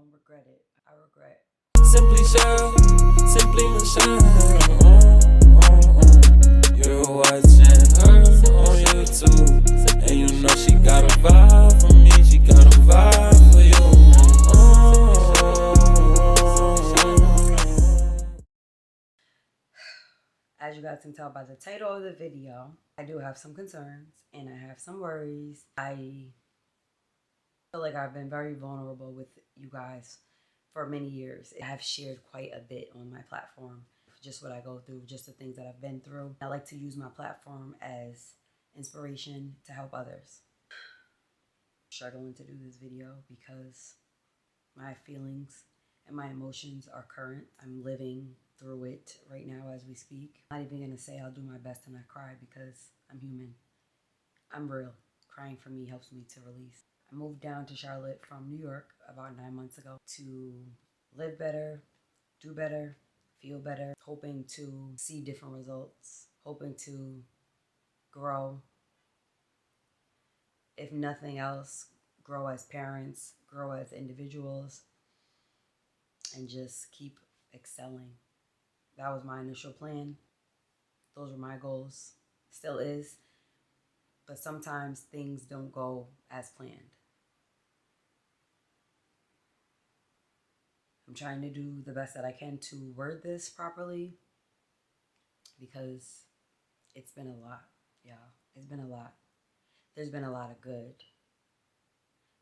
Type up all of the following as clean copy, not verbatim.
don't regret it. I regret. Simply Cheryl, simply Michelle. You're watching her on YouTube, and you know she got a vibe for me. She got a vibe for you. As you guys can tell by the title of the video, I do have some concerns and I have some worries. I feel like I've been very vulnerable with you guys for many years. I have shared quite a bit on my platform, just what I go through, just the things that I've been through. I like to use my platform as inspiration to help others. I'm struggling to do this video because my feelings and my emotions are current. I'm living through it right now as we speak. I'm not even gonna say I'll do my best to not cry because I'm human. I'm real. Crying for me helps me to release. I moved down to Charlotte from New York about 9 months ago to live better, do better, feel better, hoping to see different results, hoping to grow. If nothing else, grow as parents, grow as individuals, and just keep excelling. That was my initial plan. Those were my goals. Still is. But sometimes things don't go as planned. I'm trying to do the best that I can to word this properly because it's been a lot, y'all. It's been a lot. There's been a lot of good,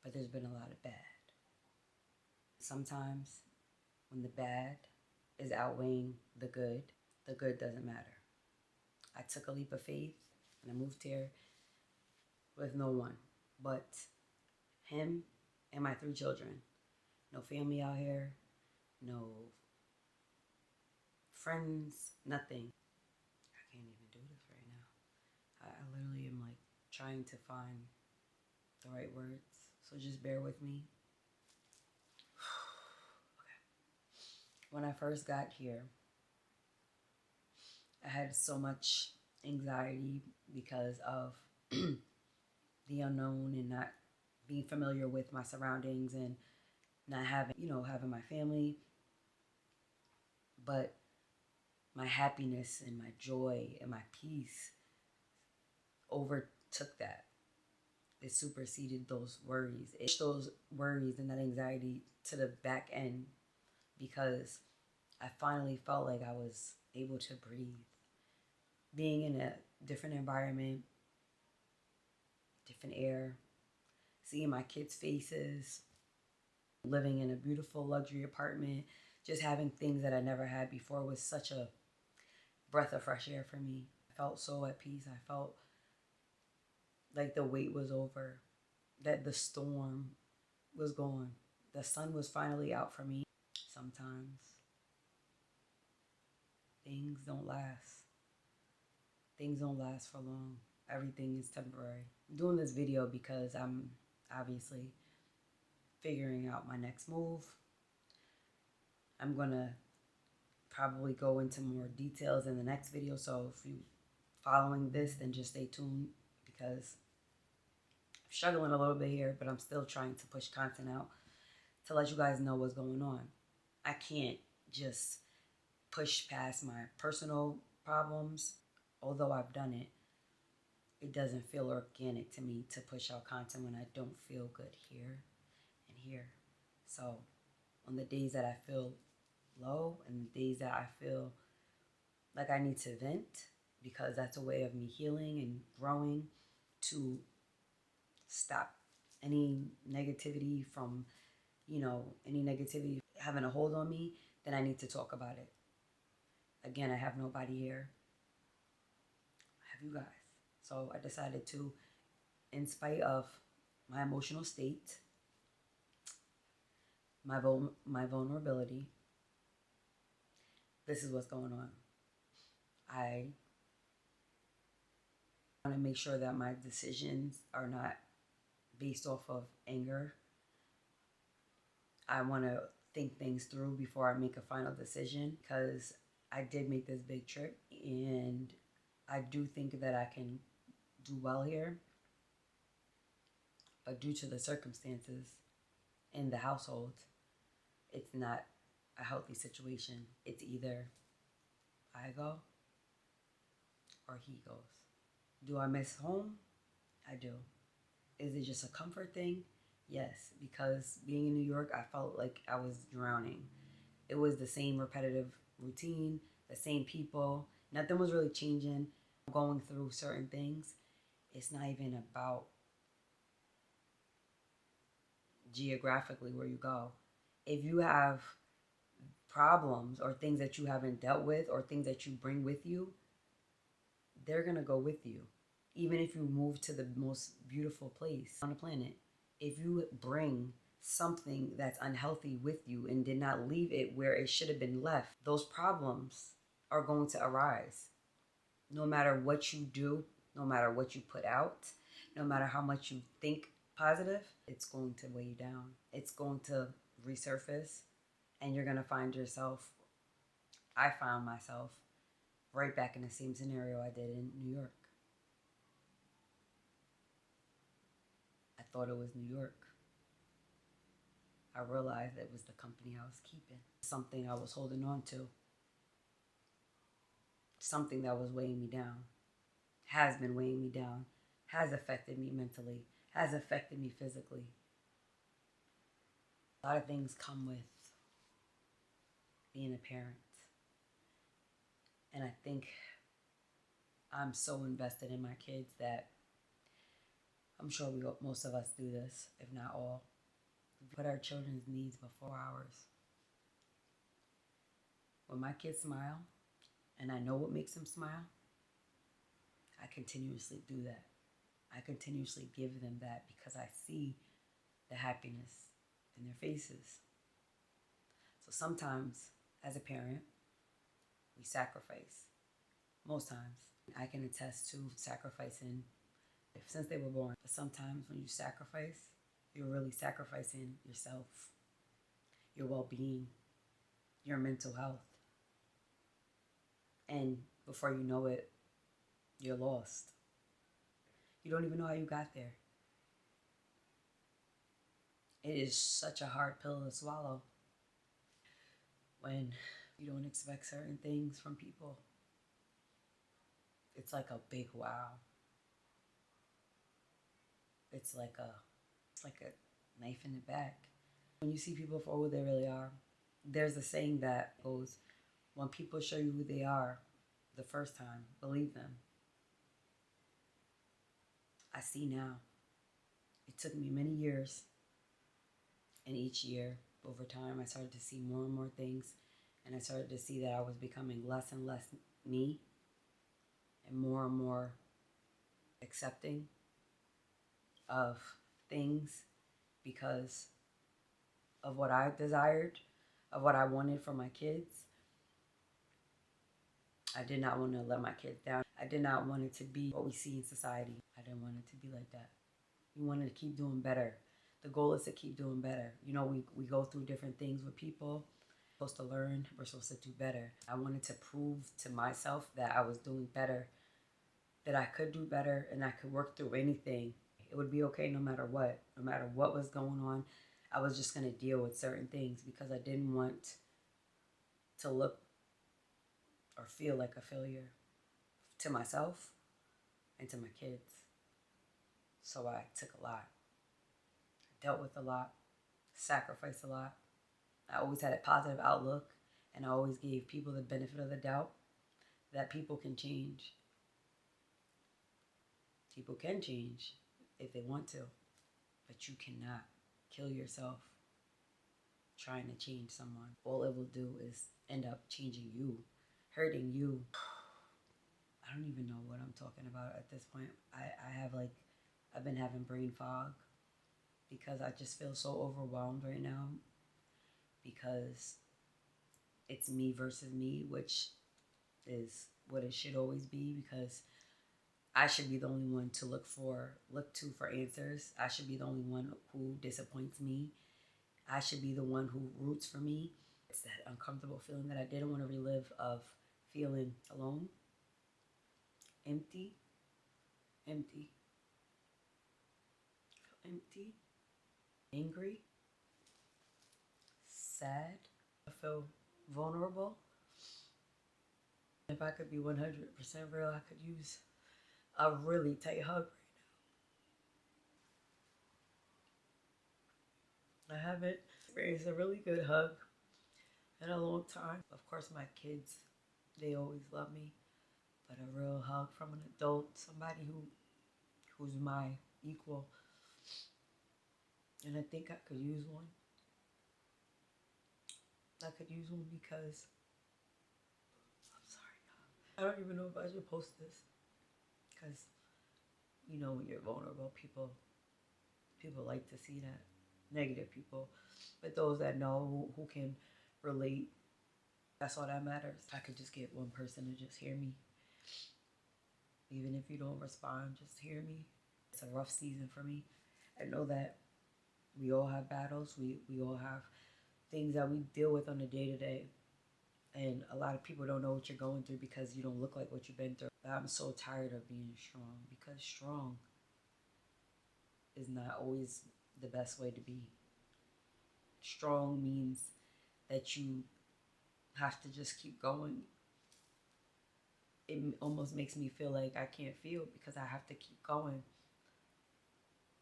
but there's been a lot of bad. Sometimes when the bad is outweighing the good doesn't matter. I took a leap of faith and I moved here with no one but him and my 3 children. No family out here, no friends, nothing. I can't even do this right now. I literally am like trying to find the right words. So just bear with me. Okay. When I first got here, I had so much anxiety because of the unknown and not being familiar with my surroundings and not having, having my family. But my happiness and my joy and my peace overtook that. It superseded those worries. It pushed those worries and that anxiety to the back end because I finally felt like I was able to breathe. Being in a different environment, different air, seeing my kids' faces, living in a beautiful luxury apartment, just having things that I never had before was such a breath of fresh air for me. I felt so at peace. I felt like the wait was over, that the storm was gone. The sun was finally out for me. Sometimes things don't last. Things don't last for long. Everything is temporary. I'm doing this video because I'm obviously figuring out my next move. I'm gonna probably go into more details in the next video. So if you following this, then just stay tuned because I'm struggling a little bit here, but I'm still trying to push content out to let you guys know what's going on. I can't just push past my personal problems. Although I've done it, it doesn't feel organic to me to push out content when I don't feel good here and here. So on the days that I feel low and the days that I feel like I need to vent, because that's a way of me healing and growing, to stop any negativity from, any negativity having a hold on me, then I need to talk about it. Again, I have nobody here. I have you guys. So I decided to, in spite of my emotional state, my vulnerability, this is what's going on. I want to make sure that my decisions are not based off of anger. I want to think things through before I make a final decision because I did make this big trip and I do think that I can do well here. But due to the circumstances in the household, It's not a healthy situation. It's either I go or he goes. Do I miss home? I do. Is it just a comfort thing? Yes, because being in New York, I felt like I was drowning. It was the same repetitive routine, the same people. Nothing was really changing. Going through certain things. It's not even about geographically where you go. If you have problems or things that you haven't dealt with or things that you bring with you, they're going to go with you. Even if you move to the most beautiful place on the planet, if you bring something that's unhealthy with you and did not leave it where it should have been left, those problems are going to arise. No matter what you do, no matter what you put out, no matter how much you think positive, it's going to weigh you down. It's going to resurface, and you're going to find yourself. I found myself right back in the same scenario I did in New York. I thought it was New York. I realized it was the company I was keeping, something I was holding on to, something that was weighing me down, has been weighing me down, has affected me mentally, has affected me physically. A lot of things come with being a parent. And I think I'm so invested in my kids that I'm sure most of us do this, if not all. We put our children's needs before ours. When my kids smile, and I know what makes them smile, I continuously do that. I continuously give them that because I see the happiness in their faces. So sometimes, as a parent, we sacrifice. Most times, I can attest to sacrificing since they were born. But sometimes when you sacrifice, you're really sacrificing yourself, your well-being, your mental health. And before you know it, you're lost. You don't even know how you got there. It is such a hard pill to swallow when you don't expect certain things from people. It's like a big wow. It's like a knife in the back. When you see people for who they really are, there's a saying that goes, when people show you who they are the first time, believe them. I see now. It took me many years, and each year, over time, I started to see more and more things, and I started to see that I was becoming less and less me, and more accepting of things because of what I desired, of what I wanted for my kids. I did not want to let my kids down. I did not want it to be what we see in society. I didn't want it to be like that. We wanted to keep doing better. The goal is to keep doing better. You know, we go through different things with people. We're supposed to learn. We're supposed to do better. I wanted to prove to myself that I was doing better, that I could do better, and I could work through anything. It would be okay no matter what. No matter what was going on, I was just going to deal with certain things because I didn't want to look or feel like a failure to myself and to my kids. So I took a lot, dealt with a lot, sacrificed a lot. I always had a positive outlook, and I always gave people the benefit of the doubt that people can change. People can change if they want to, but you cannot kill yourself trying to change someone. All it will do is end up changing you, hurting you. I don't even know what I'm talking about at this point. I've been having brain fog because I just feel so overwhelmed right now because it's me versus me, which is what it should always be because I should be the only one to look to for answers. I should be the only one who disappoints me. I should be the one who roots for me. It's that uncomfortable feeling that I didn't want to relive of feeling alone, empty, empty, empty, angry, sad. I feel vulnerable. If I could be 100% real, I could use a really tight hug right now. I haven't experienced a really good hug in a long time. Of course, my kids, they always love me, but a real hug from an adult, somebody who's my equal, and I think I could use one. I could use one because I'm sorry, I don't even know if I should post this because when you're vulnerable, people like to see that. Negative people, but those that know who can relate, that's all that matters. I could just get one person to just hear me, even if you don't respond, just hear me. It's a rough season for me. I know that we all have battles. We all have things that we deal with on a day to day. And a lot of people don't know what you're going through because you don't look like what you've been through. But I'm so tired of being strong because strong is not always the best way to be. Strong means that you have to just keep going. It almost makes me feel like I can't feel because I have to keep going.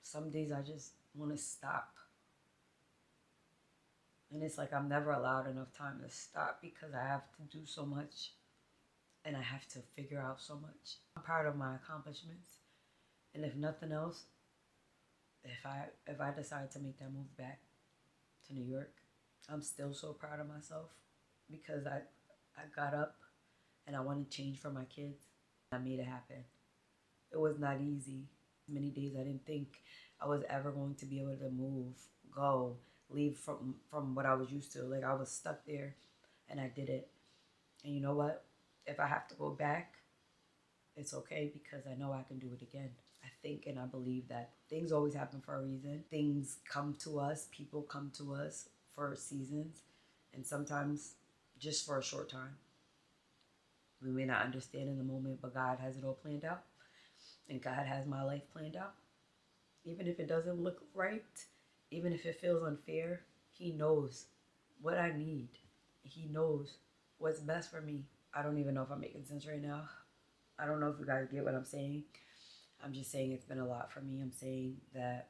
Some days I just want to stop. And it's like I'm never allowed enough time to stop because I have to do so much and I have to figure out so much. I'm proud of my accomplishments. And if nothing else, if I decide to make that move back to New York, I'm still so proud of myself because I got up and I want to change for my kids. I made it happen. It was not easy. Many days I didn't think I was ever going to be able to move, go, leave from what I was used to. Like I was stuck there and I did it. And you know what? If I have to go back, it's okay because I know I can do it again. I think and I believe that things always happen for a reason. Things come to us, people come to us for seasons, and sometimes just for a short time. We may not understand in the moment, but God has it all planned out. And God has my life planned out. Even if it doesn't look right, even if it feels unfair, He knows what I need. He knows what's best for me. I don't even know if I'm making sense right now. I don't know if you guys get what I'm saying. I'm just saying it's been a lot for me. I'm saying that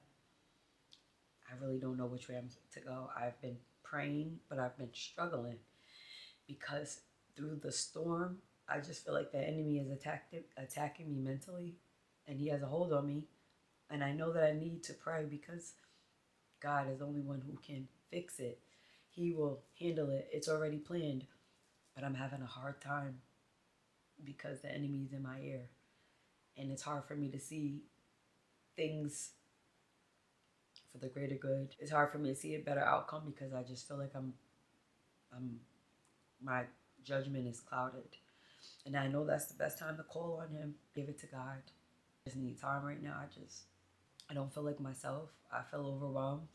I really don't know which way I'm to go. I've been praying, but I've been struggling because through the storm, I just feel like the enemy is attacking me mentally, and he has a hold on me. And I know that I need to pray because God is the only one who can fix it. He will handle it. It's already planned, but I'm having a hard time because the enemy is in my ear, and it's hard for me to see things for the greater good. It's hard for me to see a better outcome because I just feel like I'm my judgment is clouded. And I know that's the best time to call on him. Give it to God. I just need time right now. I don't feel like myself. I feel overwhelmed.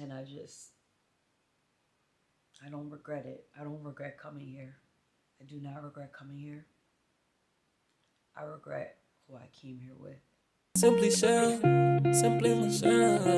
And I don't regret it. I don't regret coming here. I do not regret coming here. I regret who I came here with. Simply Michelle.